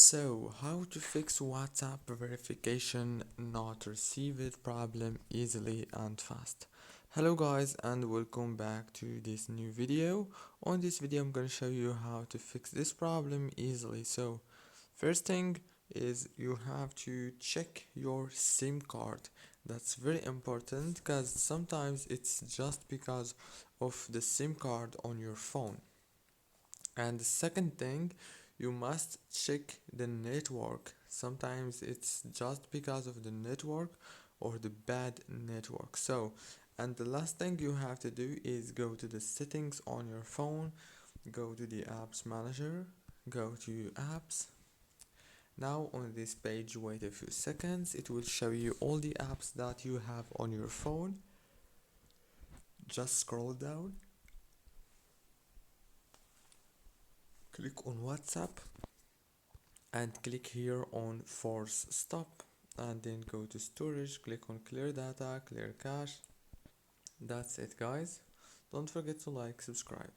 So, how to fix WhatsApp verification not received problem easily and fast? Hello guys and welcome back to this new video. On this video I'm going to show you how to fix this problem easily. So, first thing is you have to check your SIM card. That's very important because sometimes it's just because of the SIM card on your phone. And the second thing, you must check the network. Sometimes it's just because of the network or the bad network. And the last thing you have to do is go to the settings on your phone, go to the apps manager, go to apps. Now on this page, wait a few seconds, it will show you all the apps that you have on your phone. Just scroll down, click on WhatsApp and click here on force stop, and then go to storage, click on clear data, clear cache. That's it guys. Don't forget to like, subscribe.